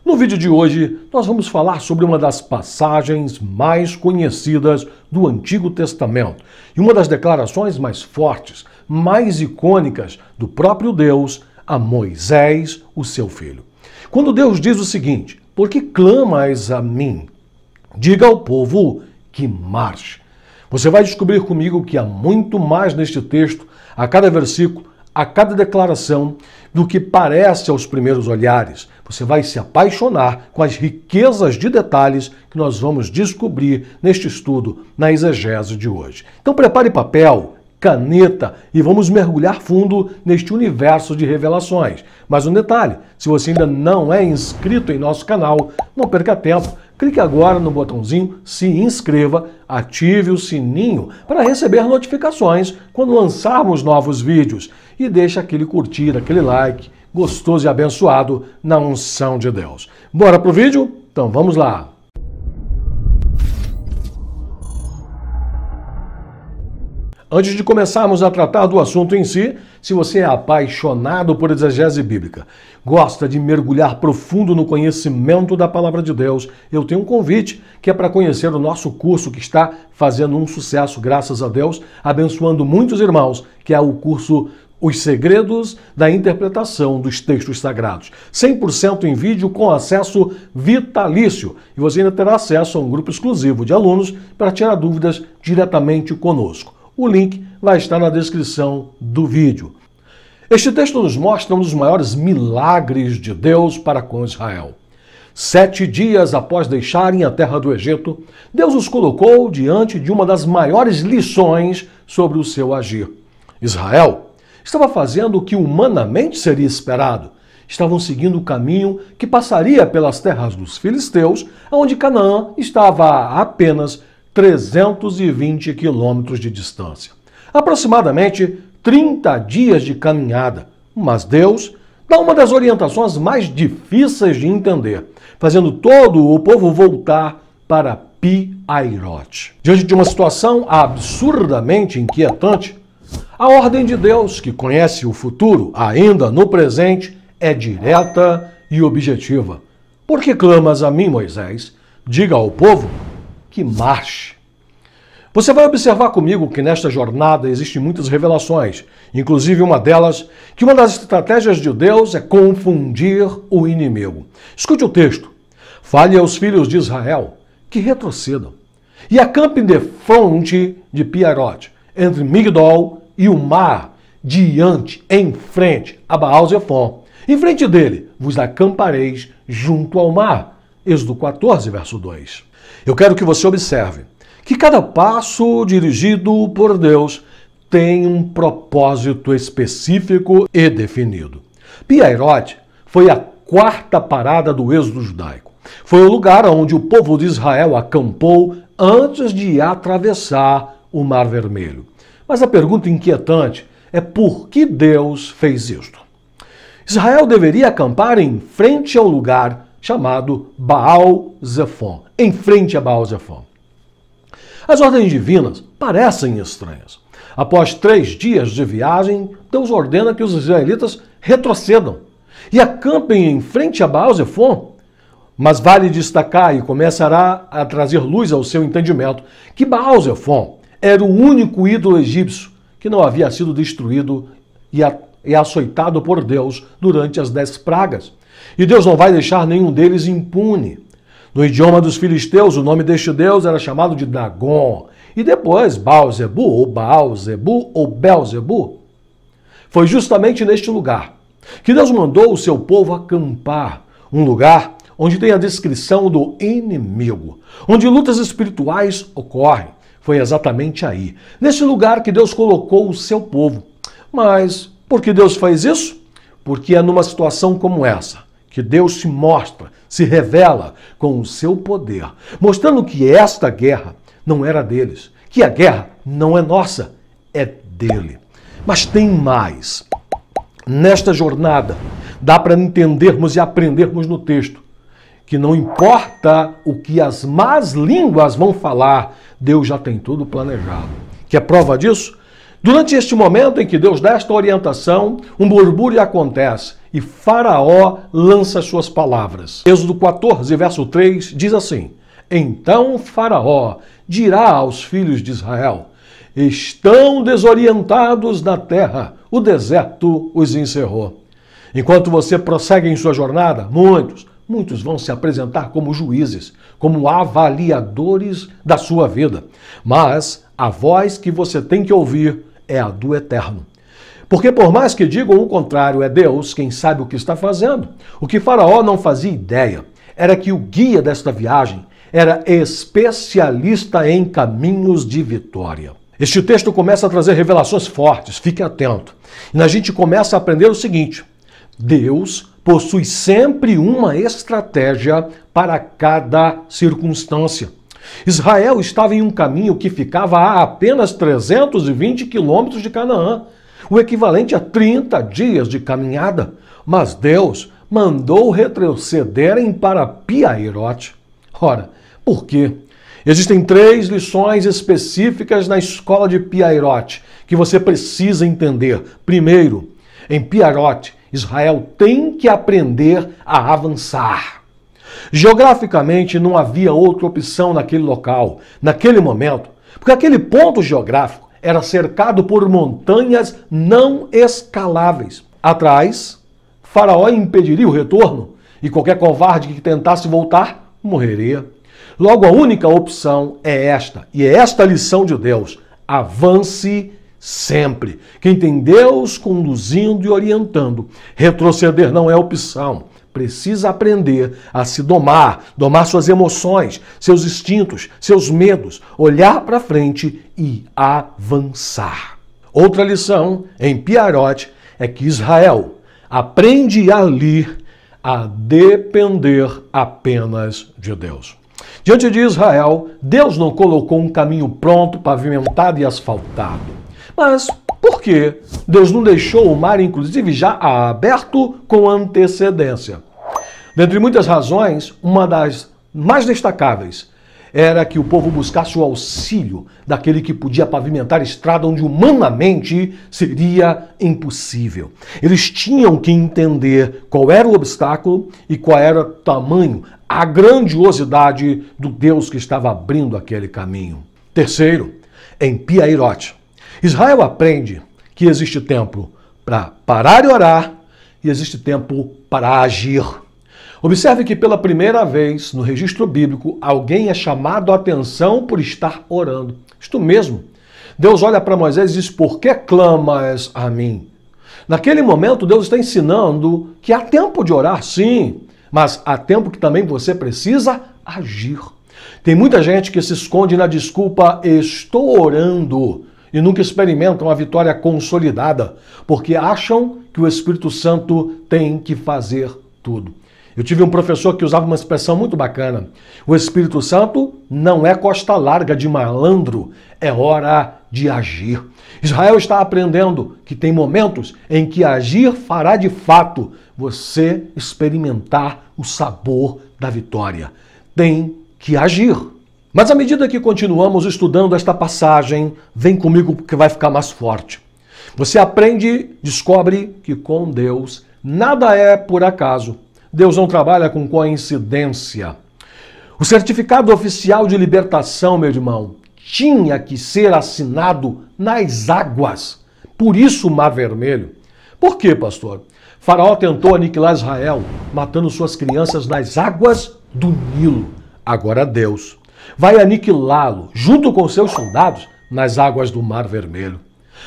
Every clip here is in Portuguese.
No vídeo de hoje, nós vamos falar sobre uma das passagens mais conhecidas do Antigo Testamento e uma das declarações mais fortes, mais icônicas do próprio Deus a Moisés, o seu filho. Quando Deus diz o seguinte: "Por que clamas a mim? Diga ao povo que marche." Você vai descobrir comigo que há muito mais neste texto, a cada versículo, a cada declaração, do que parece aos primeiros olhares. Você vai se apaixonar com as riquezas de detalhes que nós vamos descobrir neste estudo, na exegese de hoje. Então prepare papel, caneta e vamos mergulhar fundo neste universo de revelações. Mas um detalhe, se você ainda não é inscrito em nosso canal, não perca tempo. Clique agora no botãozinho se inscreva, ative o sininho para receber notificações quando lançarmos novos vídeos e deixe aquele curtir, aquele like gostoso e abençoado na unção de Deus. Bora pro vídeo? Então vamos lá! Antes de começarmos a tratar do assunto em si, se você é apaixonado por exegese bíblica, gosta de mergulhar profundo no conhecimento da palavra de Deus, eu tenho um convite que é para conhecer o nosso curso que está fazendo um sucesso, graças a Deus, abençoando muitos irmãos, que é o curso Os Segredos da Interpretação dos Textos Sagrados. 100% em vídeo com acesso vitalício. E você ainda terá acesso a um grupo exclusivo de alunos para tirar dúvidas diretamente conosco. O link vai estar na descrição do vídeo. Este texto nos mostra um dos maiores milagres de Deus para com Israel. 7 dias após deixarem a terra do Egito, Deus os colocou diante de uma das maiores lições sobre o seu agir. Israel estava fazendo o que humanamente seria esperado. Estavam seguindo o caminho que passaria pelas terras dos filisteus, onde Canaã estava a apenas 320 quilômetros de distância. Aproximadamente 30 dias de caminhada. Mas Deus dá uma das orientações mais difíceis de entender, fazendo todo o povo voltar para Pi-Hahirote. Diante de uma situação absurdamente inquietante, a ordem de Deus, que conhece o futuro ainda no presente, é direta e objetiva. Por que clamas a mim, Moisés? Diga ao povo que marche. Você vai observar comigo que nesta jornada existem muitas revelações, inclusive uma delas, que uma das estratégias de Deus é confundir o inimigo. Escute o texto. Fale aos filhos de Israel que retrocedam e acampem de fronte de Pi-Hahirote, entre Migdol e o mar, diante, em frente a Baal-Zefon. Em frente dele vos acampareis junto ao mar. Êxodo 14, verso 2. Eu quero que você observe que cada passo dirigido por Deus tem um propósito específico e definido. Pi-Hahirote foi a quarta parada do êxodo judaico. Foi o lugar onde o povo de Israel acampou antes de atravessar o Mar Vermelho. Mas a pergunta inquietante é por que Deus fez isto? Israel deveria acampar em frente ao lugar chamado Baal-Zefon, em frente a Baal-Zefon. As ordens divinas parecem estranhas. Após 3 dias de viagem, Deus ordena que os israelitas retrocedam e acampem em frente a Baal-Zefon. Mas vale destacar, e começará a trazer luz ao seu entendimento, que Baal-Zefon era o único ídolo egípcio que não havia sido destruído e açoitado por Deus durante as 10 pragas. E Deus não vai deixar nenhum deles impune. No idioma dos filisteus, o nome deste deus era chamado de Dagon. E depois Baal-Zebu, ou Belzebu. Foi justamente neste lugar que Deus mandou o seu povo acampar. Um lugar onde tem a descrição do inimigo, onde lutas espirituais ocorrem. Foi exatamente aí, nesse lugar que Deus colocou o seu povo. Mas por que Deus faz isso? Porque é numa situação como essa que Deus se mostra, se revela com o seu poder, mostrando que esta guerra não era deles, que a guerra não é nossa, é dele. Mas tem mais. Nesta jornada, dá para entendermos e aprendermos no texto que não importa o que as más línguas vão falar, Deus já tem tudo planejado. Que é prova disso? Durante este momento em que Deus dá esta orientação, um burbúrio acontece e Faraó lança suas palavras. Êxodo 14, verso 3 diz assim: Então Faraó dirá aos filhos de Israel: Estão desorientados na terra, o deserto os encerrou. Enquanto você prossegue em sua jornada, muitos vão se apresentar como juízes, como avaliadores da sua vida. Mas a voz que você tem que ouvir é a do Eterno. Porque por mais que digam o contrário, é Deus quem sabe o que está fazendo. O que Faraó não fazia ideia era que o guia desta viagem era especialista em caminhos de vitória. Este texto começa a trazer revelações fortes, fique atento. E a gente começa a aprender o seguinte: Deus possui sempre uma estratégia para cada circunstância. Israel estava em um caminho que ficava a apenas 320 quilômetros de Canaã, o equivalente a 30 dias de caminhada. Mas Deus mandou retrocederem para Pi-Hahirote. Ora, por quê? Existem 3 lições específicas na escola de Pi-Hahirote que você precisa entender. Primeiro, em Pi-Hahirote, Israel tem que aprender a avançar. Geograficamente não havia outra opção naquele local, naquele momento, porque aquele ponto geográfico era cercado por montanhas não escaláveis. Atrás, Faraó impediria o retorno e qualquer covarde que tentasse voltar morreria. Logo, a única opção é esta, e é esta a lição de Deus: avance sempre. Quem tem Deus conduzindo e orientando, retroceder não é opção. Precisa aprender a se domar suas emoções, seus instintos, seus medos, olhar para frente e avançar. Outra lição em Pi-Hahirote é que Israel aprende ali a depender apenas de Deus. Diante de Israel, Deus não colocou um caminho pronto, pavimentado e asfaltado. Mas por que Deus não deixou o mar, inclusive, já aberto com antecedência? Dentre muitas razões, uma das mais destacáveis era que o povo buscasse o auxílio daquele que podia pavimentar a estrada onde humanamente seria impossível. Eles tinham que entender qual era o obstáculo e qual era o tamanho, a grandiosidade do Deus que estava abrindo aquele caminho. Terceiro, em Pi-Hahirote, Israel aprende que existe tempo para parar e orar e existe tempo para agir. Observe que pela primeira vez no registro bíblico, alguém é chamado a atenção por estar orando. Isto mesmo. Deus olha para Moisés e diz: Por que clamas a mim? Naquele momento, Deus está ensinando que há tempo de orar, sim, mas há tempo que também você precisa agir. Tem muita gente que se esconde na desculpa: estou orando, e nunca experimentam a vitória consolidada, porque acham que o Espírito Santo tem que fazer tudo. Eu tive um professor que usava uma expressão muito bacana: o Espírito Santo não é costa larga de malandro, é hora de agir. Israel está aprendendo que tem momentos em que agir fará de fato você experimentar o sabor da vitória. Tem que agir. Mas à medida que continuamos estudando esta passagem, vem comigo porque vai ficar mais forte. Você aprende, descobre que com Deus nada é por acaso. Deus não trabalha com coincidência. O certificado oficial de libertação, meu irmão, tinha que ser assinado nas águas. Por isso o Mar Vermelho. Por quê, pastor? Faraó tentou aniquilar Israel, matando suas crianças nas águas do Nilo. Agora Deus vai aniquilá-lo, junto com seus soldados, nas águas do Mar Vermelho.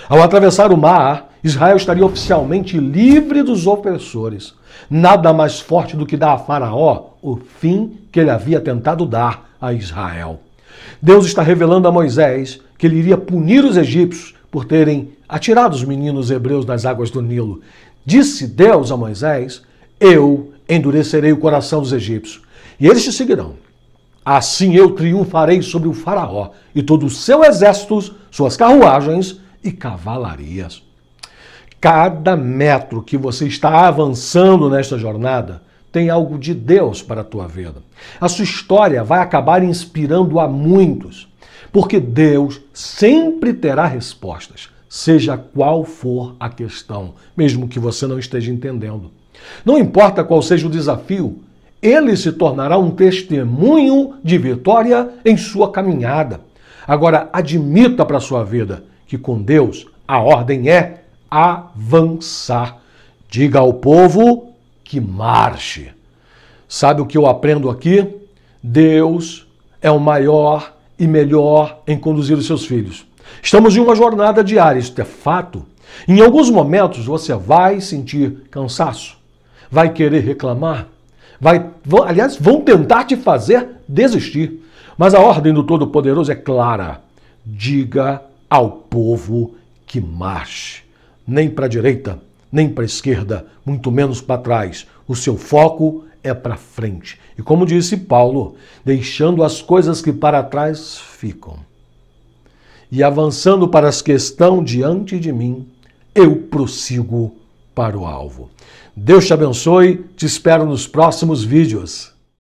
Ao atravessar o mar, Israel estaria oficialmente livre dos opressores. Nada mais forte do que dar a Faraó o fim que ele havia tentado dar a Israel. Deus está revelando a Moisés que ele iria punir os egípcios por terem atirado os meninos hebreus nas águas do Nilo. Disse Deus a Moisés: eu endurecerei o coração dos egípcios, e eles te seguirão. Assim eu triunfarei sobre o Faraó e todo o seu exército, suas carruagens e cavalarias. Cada metro que você está avançando nesta jornada tem algo de Deus para a tua vida. A sua história vai acabar inspirando a muitos, porque Deus sempre terá respostas. seja qual for a questão, mesmo que você não esteja entendendo. Não importa qual seja o desafio, ele se tornará um testemunho de vitória em sua caminhada. Agora, admita para a sua vida que com Deus a ordem é avançar. Diga ao povo que marche. Sabe o que eu aprendo aqui? Deus é o maior e melhor em conduzir os seus filhos. Estamos em uma jornada diária, isso é fato. Em alguns momentos você vai sentir cansaço, vai querer reclamar, aliás, vão tentar te fazer desistir. Mas a ordem do Todo-Poderoso é clara. Diga ao povo que marche. Nem para a direita, nem para a esquerda, muito menos para trás. O seu foco é para frente. E como disse Paulo, deixando as coisas que para trás ficam e avançando para as que estão diante de mim, eu prossigo para o alvo. Deus te abençoe, te espero nos próximos vídeos.